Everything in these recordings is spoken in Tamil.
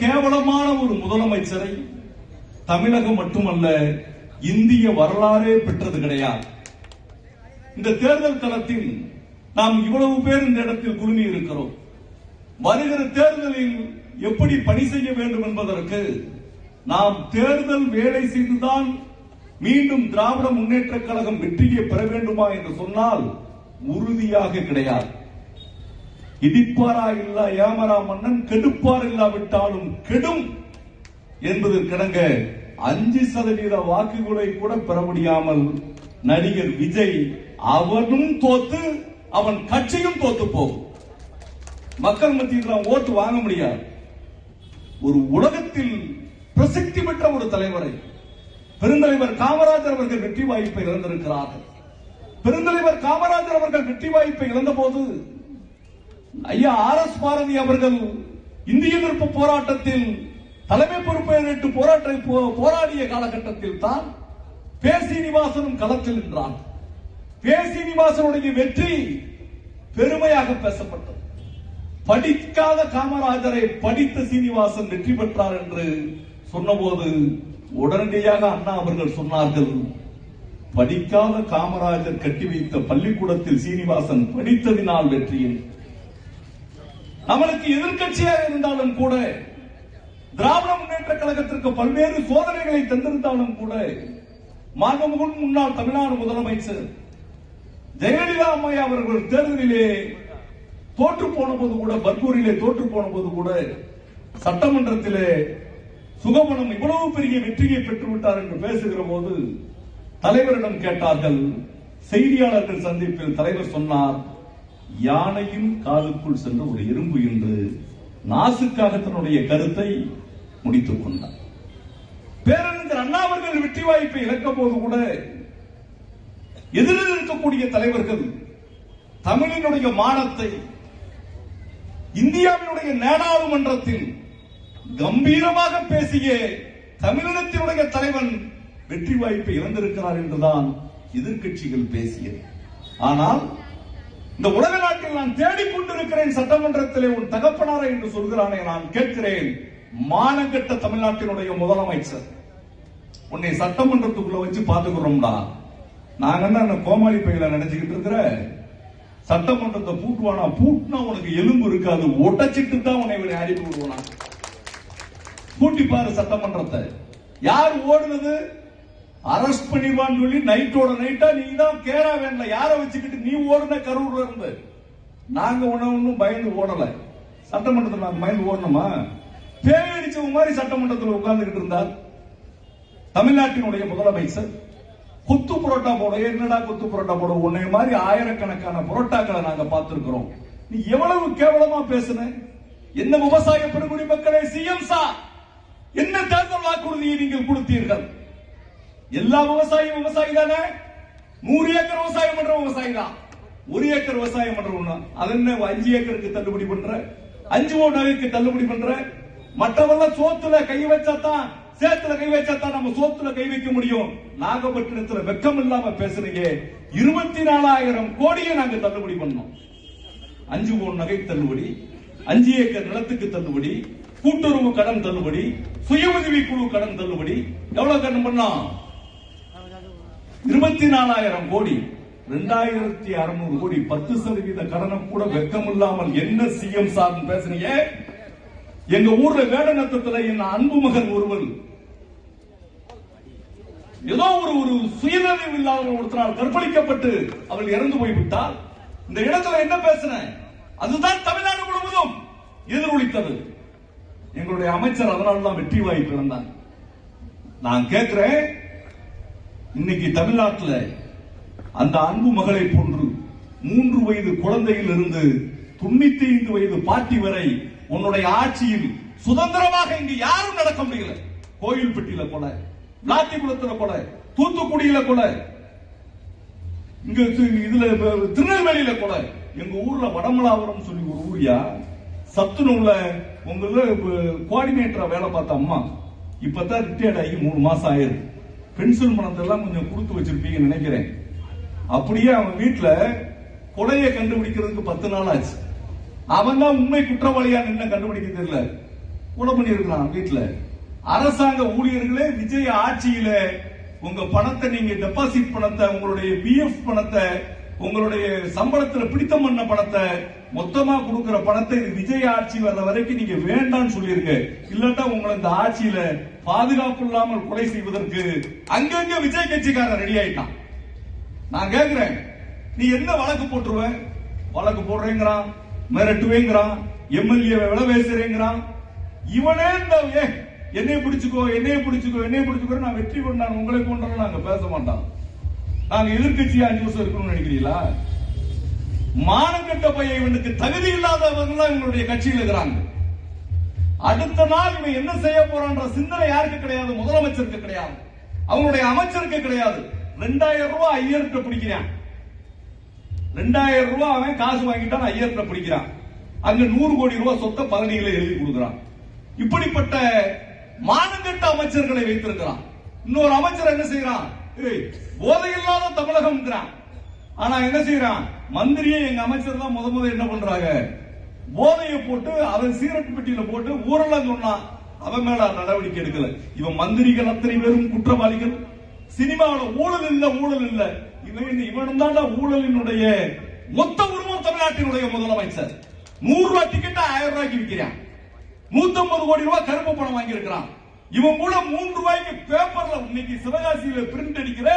கேவலமான ஒரு முதலமைச்சரை தமிழகம் மட்டுமல்ல இந்திய வரலாறே பெற்றது கிடையாது. இந்த தேர்தல் களத்தில் நாம் இவ்வளவு பேர் இந்த இடத்தில் குழுமி இருக்கிறோம். வருகிற தேர்தலில் எப்படி பணி செய்ய வேண்டும் என்பதற்கு நாம் தேர்தல் வேலை செய்துதான் மீண்டும் திராவிட முன்னேற்ற கழகம் வெற்றியை பெற வேண்டுமா என்று சொன்னால் உறுதியாக கிடையாது. இடிப்பாரா இல்ல ஏமரா மன்னன் கெடுப்பார் இல்லாவிட்டாலும் கெடும் என்பது கிடங்க 5% வாக்குகளை கூட பெற முடியாமல் நடிகர் விஜய் அவனும் தோத்து அவன் கட்சியும் தோத்து போகும். மக்கள் மத்தியில் ஓட்டு வாங்க முடியாது. ஒரு உலகத்தில் பிரசித்தி பெற்ற ஒரு தலைவரை பெருந்தலைவர் காமராஜர் அவர்கள் வெற்றி வாய்ப்பை இழந்திருக்கிறார்கள். பெருந்தலைவர் காமராஜர் அவர்கள் வெற்றி வாய்ப்பை இழந்த போது ஐயா RS பாரதி அவர்கள் இந்திய எதிர்ப்பு போராட்டத்தில் தலைமை பொறுப்பை ஏற்று போராடிய காலகட்டத்தில் தான் பே. சீனிவாசனும் களத்தில் நின்றார். பே. சீனிவாசனுடைய வெற்றி பெருமையாக பேசப்பட்டது. படிக்காத காமராஜரை படித்த சீனிவாசன் வெற்றி பெற்றார் என்று சொன்னபோது உடனடியாக அண்ணா அவர்கள் சொன்னார்கள், படிக்காத காமராஜர் கட்டி வைத்த பள்ளிக்கூடத்தில் சீனிவாசன் படித்ததினால் வெற்றியில். நம்மளுக்கு எதிர்கட்சியாக இருந்தாலும் கூட திராவிட முன்னேற்ற கழகத்திற்கு பல்வேறு சோதனைகளை தந்திருந்தாலும் கூட மாண்புமிகு முன்னாள் தமிழ்நாடு முதலமைச்சர் ஜெயலலிதா அம்மையா அவர்கள் தேர்தலிலே தோற்று போன போது கூட, பர்கூரிலே தோற்று போன போது கூட சட்டமன்றத்திலே சுகமணம் இவ்வளவு பெரிய வெற்றியை பெற்றுவிட்டார் என்று பேசுகிற போது தலைவரிடம் கேட்டார்கள். செய்தியாளர்கள் சந்திப்பில் தலைவர் சொன்னார், யானையின் காலுக்குள் சென்ற ஒரு எறும்பு என்று நாசுக்காக தன்னுடைய கருத்தை முடித்துக் கொண்டார். பேரறிஞர் அண்ணா அவர்கள் வெற்றி வாய்ப்பை இழக்க போது கூட எதிரில் இருக்கக்கூடிய தலைவர்கள் தமிழினுடைய மானத்தை இந்தியாவினுடைய நாடாளுமன்றத்தில் கம்பீரமாக பேசிய தமிழினத்தினுடைய தலைவன் வெற்றி வாய்ப்பை இழந்திருக்கிறார் என்றுதான் எதிர்கட்சிகள் பேசியது. ஆனால் இந்த உலக நாட்டில் நான் தேடிக்கொண்டிருக்கிறேன், சட்டமன்றத்திலே உன் தகப்பனாரை என்று சொல்கிறானே, நான் கேட்கிறேன், மானங்கெட்ட தமிழ்நாட்டினுடைய முதலமைச்சர் உன்னை சட்டமன்றத்துக்குள்ள வச்சு பாத்துக்கிறோம்டா. நாங்க என்ன கோமாளி பையில நினைச்சுக்கிட்டு இருக்கிற, சட்டமன்றத்தை பூட்டுவானா? பூட்டினா உனக்கு எலும்பு இருக்காது, ஒட்டச்சிட்டு தான் உன்னை அனுப்பி விடுவானா. பூட்டி பாரு சட்டமன்றத்தை. யார் ஓடுனது? அரெஸ்ட் பண்ணிடுவான்னு சொல்லி நைட்டோட நைட்டா நீ தான் கேரா வேண்டல, யார வச்சுக்கிட்டு நீ ஓடுன கரூர்ல இருந்து. நாங்க ஒன்னும் பயந்து ஓடல, சட்டமன்றத்தில் நாங்க பயந்து ஓடணுமா? பேயடிச்சவங்க மாதிரி சட்டமன்றத்தில் உட்கார்ந்துகிட்டு இருந்தார் தமிழ்நாட்டினுடைய முதலமைச்சர். குத்து புரோட்டா போட, என்னடா குத்து புரோட்டா போட, உன்னை மாதிரி ஆயிரக்கணக்கான புரோட்டாக்களை நாங்க பார்த்திருக்கிறோம். நீ எவ்வளவு கேவலமா பேசுன? என்ன விவசாய பெருங்குடி மக்களே, சிஎம் சார், என்ன தேர்தல் வாக்குறுதியை நீங்கள் கொடுத்தீர்கள்? எல்லா விவசாயியும் விவசாயி தானே? 100 ஏக்கர் விவசாயம் பண்ற விவசாயி தான். 1 ஏக்கர் விவசாயம் பண்றவங்க அது என்ன 5 ஏக்கருக்கு தள்ளுபடி பண்ற, 5 ஓட்டுக்கு தள்ளுபடி பண்ற. மற்றவெல்லாம் சோத்துல கை வச்சாதான், சேத்துல கை வச்சாதான் நம்ம சோத்துல கை வைக்க முடியும். நாகப்பட்டினத்துல வெக்கம் இல்லாம பேசுறீங்க. 24,000 கோடியை நாங்க தள்ளுபடி பண்ணோம். 5 பவுன் நகை தள்ளுபடி, 5 ஏக்கர் நிலத்துக்கு தள்ளுபடி, கூட்டுறவு கடன் தள்ளுபடி, சுய உதவி குழு கடன் தள்ளுபடி. எவ்வளவு கடன் பண்ணோம்? 24,000 கோடி, 2,600 கோடி, 10% கடனும் கூட வெக்கம் இல்லாமல் என்ன சிஎம் சார் பேசுறீங்க? எங்க ஊர்ல வேடநத்தத்துல என் அன்பு மகன் ஒருவர் ஏதோ ஒரு சுயநினைவு இல்லாத ஒருத்தரால் கற்பழிக்கப்பட்டு அவள் இறந்து போய்விட்டால் இந்த இடத்துல என்ன பேசுறேன்? அதுதான் தமிழ்நாடு முழுவதும் எதிரொலித்தது. எங்களுடைய அமைச்சர் அதனால்தான் வெற்றி வாய்ப்பு இழந்தார். நான் கேட்கிறேன், இன்னைக்கு தமிழ்நாட்டில் அந்த அன்பு மகளை போன்று 3 வயது குழந்தையில் இருந்து 95 வயது பாட்டி வரை உன்னுடைய ஆட்சியில் சுதந்திரமாக இங்கு யாரும் நடக்க முடியல. கோயில்பட்டியில கொலை, விளாத்திக்குளத்துல கொலை, தூத்துக்குடியில கொலை, இங்க இதுல திருநெல்வேலியில கொலை. எங்க ஊர்ல வடமலாபுரம் சொல்லி ஒரு ஊரியா, சத்துணவுல உங்கள கோஆர்டினேட்டரா வேலை பார்த்த அம்மா இப்பதான் ரிட்டையர்ட் ஆகி 3 மாசம் ஆயிருக்கு. பென்ஷன் பணத்தெல்லாம் கொஞ்சம் கொடுத்து வச்சிருப்பீங்கன்னு நினைக்கிறேன். அப்படியே அவன் வீட்டுல கொலையை கண்டுபிடிக்கிறதுக்கு 10 நாள் ஆச்சு. அவன் தான் உண்மை குற்றவாளியா நின்று கண்டுபிடிக்க தெரியல. கொலை பண்ணிருக்கிறான் வீட்டுல. அரசாங்க ஊழியர்களே விஜய் ஆட்சியில உங்க பணத்தை, நீங்க டெபாசிட் பணத்தை, உங்களுடைய பிஎஃப் பணத்தை, உங்களுடைய சம்பளத்துல பிடித்தம் பண்ண பணத்தை, மொத்தமா கொடுக்கிற பணத்தை விஜய் ஆட்சி வர்ற வரைக்கும் நீங்க வேண்டாம்னு சொல்லிருங்க. இல்லாட்டா உங்களை இந்த ஆட்சியில பாதுகாப்பு இல்லாமல் கொலை செய்வதற்கு அங்கங்க விஜய் கட்சிக்காரன் ரெடி ஆயிட்டான். நான் கேக்குறேன், நீ என்ன வழக்கு போட்டுருவ? வழக்கு போடுறேங்கிறான், மிரட்டுவேங்கிறான், எம்எல்ஏ விலை பேசுறேங்கிறான். இவனே என்னைய பிடிச்சுக்கோ, என்னைய பிடிச்சுக்கோ, என்னைய பிடிச்சுக்கோ, நான் வெற்றி கொண்டான் உங்களை கொண்டாலும் நாங்க பேச மாட்டோம். நாங்க எதிர்கட்சியா 5 வருஷம் இருக்கணும்னு நினைக்கிறீங்களா? மானங்கட்ட பையன், இவனுக்கு தகுதி இல்லாதவங்க இவங்களுடைய கட்சியில் இருக்கிறாங்க. அடுத்த நாள் இவன் என்ன செய்ய போறான்ற சிந்தனை யாருக்கு கிடையாது? முதலமைச்சருக்கு கிடையாது, அவங்களுடைய அமைச்சருக்கு கிடையாது. 2000 ரூபாய் ஐயர்கிட்ட பிடிக்கிறான். 2000 ரூபாய் அவன் காசு வாங்கிட்டான், ஐயர்கிட்ட பிடிக்கிறான். அங்க 100 கோடி ரூபாய் சொத்தை பதனிகளை எழுதி கொடுக்கிறான். இப்படிப்பட்ட மானங்கட்ட அமைச்சர்களை வைத்திருக்கிறான். இன்னொரு அமைச்சர் என்ன செய்யறான்? போதையில்லாத தமிழகம். ஆனா என்ன செய்யறான்? மந்திரியை எங்க அமைச்சர் தான் முத என்ன பண்றாங்க? போதையை போட்டு அவன் சீரட் பெட்டியில போட்டு ஊரெல்லாம் சொன்னான், அவன் மேல நடவடிக்கை எடுக்கல. இவன் மந்திரிகள் அத்தனை பேரும் குற்றவாளிகள். சினிமாவில் ஊழல் இல்ல, ஊழல் இல்ல. இவன் தான் ஊழலினுடைய மொத்த உருவம். தமிழ்நாட்டினுடைய முதலமைச்சர் 100 ரூபாய் டிக்கெட் 1000 ரூபாய்க்கு விற்கிறான். 150 கோடி ரூபாய் கருப்பு பணம் வாங்கி இருக்கிறான். இவன் கூட 3 ரூபாய்க்கு பேப்பர்ல இன்னைக்கு சிவகாசியில பிரிண்ட் அடிக்கிற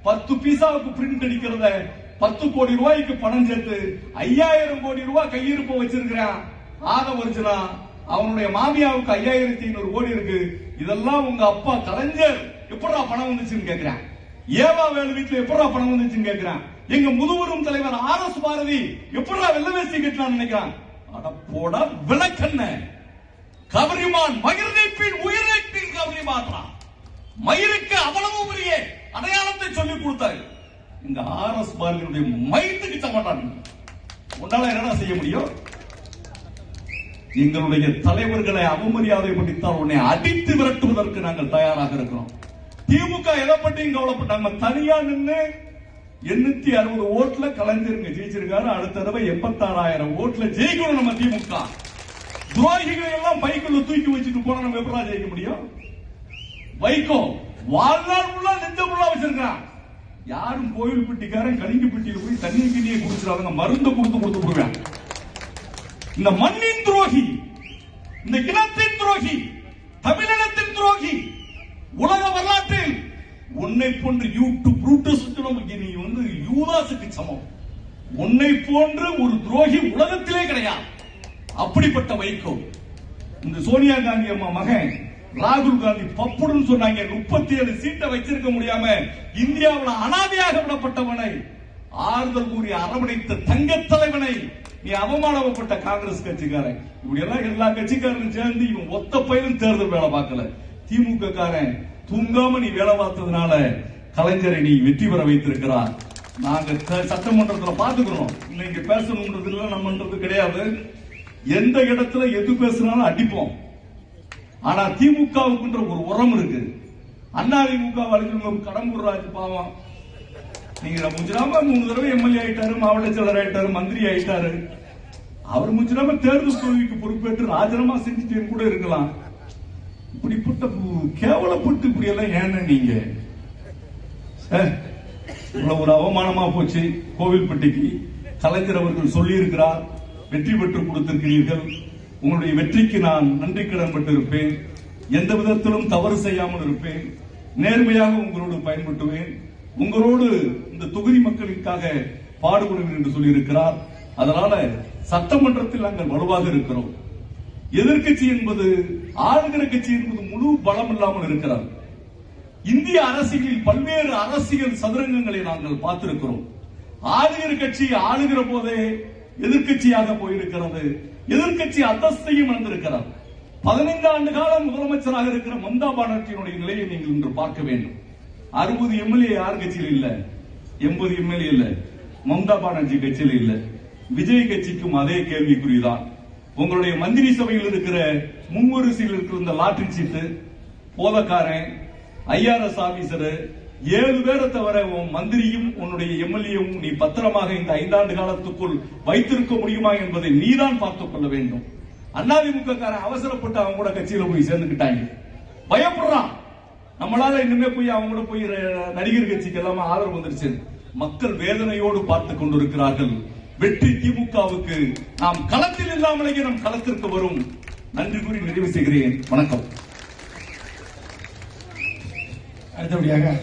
10 பீசாவுக்கு பிரிண்ட் அடிக்கிறத 10 கோடி ரூபாய்க்கு பணம் சேர்த்து 5000 கோடி ரூபாய் கையிருப்பு வச்சிருக்கிறான். ஆதவர்ஜனா அவனுடைய மாமியாவுக்கு 5500 கோடி இருக்கு. இதெல்லாம் உங்க அப்பா கலைஞர் எப்படா பணம் வந்துச்சுன்னு கேட்கிறான். ஏவா வேலு வீட்டுல எப்படா பணம் வந்துச்சுன்னு கேட்கிறான். எங்க முதுவரும் தலைவர் RS பாரதி எப்படா வெள்ள வேஷ்டி கட்டலாம்னு நினைக்கிறான். அட போடா விளக்கண்ண. கவரிமான் மகிழ்நீப்பின் உயிரிழப்பின் கவரி மாற்றான். மயிருக்கு அவ்வளவு பெரிய அடையாளத்தை சொல்லிக் கொடுத்தாரு. இந்த RS பாரதியுடைய மைத்துக்கு சமட்டான். உன்னால என்ன செய்ய முடியும்? எங்களுடைய தலைவர்களை அவமரியாதை படித்தால் உன்னை அடித்து விரட்டுவதற்கு நாங்கள் தயாராக இருக்கிறோம். திமுக எதை பற்றியும் கவலைப்பட்டாங்க. தனியா நின்று 860 ஓட்டுல கலைஞருங்க ஜெயிச்சிருக்காரு. அடுத்த தடவை 86,000 ஓட்டுல ஜெயிக்கணும் நம்ம திமுக. துரோகிகளை எல்லாம் பைக்குள்ள தூக்கி வச்சுட்டு போனா நம்ம எப்படி ஜெயிக்க முடியும்? வைகோ வாழ்நாள் ஃபுல்லா நெஞ்ச ஃபுல்லா வச்சிருக்கான். யாரும் கோயில் பெட்டிக்காரன் கலிங்க பெட்டியில போய் தண்ணி கிண்ணியை குடிச்சிடாங்க, மருந்து கொடுத்து போடுவேன். இந்த மண்ணின் துரோகி, இந்த இனத்தின் துரோகி, தமிழினத்தின் துரோகி, உலக வரலாற்றில் உன்னை போன்று நீ வந்து யூதாசுக்கு சமம். உன்னை போன்று ஒரு துரோகி உலகத்திலே கிடையாது. அப்படிப்பட்ட வைகோ இந்த சோனியா காந்தி அம்மா மகன் ராகுல் காந்தி பப்புடுன்னு சொன்னாங்க. 37 சீட்டை வச்சிருக்க முடியாம இந்தியாவில் அனாதையாக விடப்பட்டவனை ஆறுதல் கூறி அரவணைத்த தங்க தலைவனை நீ அவமானப்பட்ட காங்கிரஸ் கட்சிக்காரன். இப்படி எல்லாம் எல்லா கட்சிக்காரனும் சேர்ந்து இவன் ஒத்த பயிலும் தேர்தல் வேலை பார்க்கல. திமுக காரன் தூங்காம நீ வேலை பார்த்ததுனால கலைஞரை நீ வெற்றி பெற வைத்திருக்கிறார். நாங்க சட்டமன்றத்தில் பாத்துக்கிறோம். இன்னைக்கு பேசணும்ன்றது இல்ல, நம்மன்றது கிடையாது. எந்த இடத்துல எது பேசினாலும் அடிப்போம். ஆனா திமுகவுக்குன்ற ஒரு உரம் இருக்கு. அதிமுக வழக்கு கடம்பூர் ராஜ் பாவம், நீங்க முஜராம 3 தடவை எம்எல்ஏ ஆயிட்டாரு, மாவட்ட செயலர் ஆயிட்டாரு, மந்திரி ஆயிட்டாரு. அவர் முஜராம தேர்தல் தோல்விக்கு பொறுப்பேற்று ராஜினாமா செஞ்சுட்டு கூட இருக்கலாம். இப்படிப்பட்ட கேவலப்பட்டு இப்படி எல்லாம் ஏன்னு நீங்க ஒரு அவமானமா போச்சு. கோவில்பட்டிக்கு கலைஞர் அவர்கள் சொல்லி இருக்கிறார், வெற்றி பெற்று கொடுத்திருக்கிறீர்கள். உங்களுடைய வெற்றிக்கு நான் நன்றி கடன் பட்டிருப்பேன். எந்த விதத்திலும் தவறு செய்யாமல் இருப்பேன். நேர்மையாக உங்களோடு பயன்படுத்துவேன். உங்களோடு இந்த தொகுதி மக்களுக்காக பாடுபடுவேன் என்று சொல்லியிருக்கிறார். அதனால சட்டமன்றத்தில் நாங்கள் வலுவாக இருக்கிறோம். எதிர்கட்சி என்பது ஆளுகிற கட்சி என்பது முழு பலம் இல்லாமல் இருக்கிறார். இந்திய அரசியலில் பல்வேறு அரசியல் சதுரங்கங்களை நாங்கள் பார்த்திருக்கிறோம். ஆளுகிற கட்சி ஆளுகிற போதே எதிர்கட்சியாக போயிருக்கிறது. எதிர்கட்சி அந்தஸ்தையும் இழந்திருக்கிறார். 15 ஆண்டு காலம் முதலமைச்சராக இருக்கிற மம்தா பானர்ஜியினுடைய நிலையை நீங்கள் இன்று பார்க்க வேண்டும். 60 எம்எல்ஏ யார் கட்சியில் இல்ல, 80 எம்எல்ஏ இல்ல, மம்தா பானர்ஜி கட்சியில் இல்ல. விஜய் கட்சிக்கும் அதே கேள்விக்குறிதான். உங்களுடைய மந்திரி சபையில் இருக்கிற முன்வரிசையில் இருக்கிற இந்த லாட்டரி சீட்டு, போதக்காரன், IRS ஆபீசர் 7 பேரை தவிர உன் மந்திரியும் உன்னுடைய எம்எல்ஏவும் நீ பத்திரமாக இந்த 5 ஆண்டு காலத்துக்குள் வைத்திருக்க முடியுமா என்பதை நீதான் பார்த்துக் கொள்ள வேண்டும். அதிமுக காரன் அவசரப்பட்டு அவங்க கூட கட்சியில போய் சேர்ந்துக்கிட்டாங்க. பயப்படுறான், நம்மளால இனிமே போய் அவங்க கூட போய் நடிகர் கட்சிக்கு எல்லாமே ஆதரவு வந்துருச்சு. மக்கள் வேதனையோடு பார்த்துக் கொண்டிருக்கிறார்கள். வெற்றி திமுகவுக்கு. நாம் களத்தில் இல்லாமலேயே நம் களத்திற்கு வரும். நன்றி கூறி நிறைவு செய்கிறேன். வணக்கம். அடுத்தபடியாக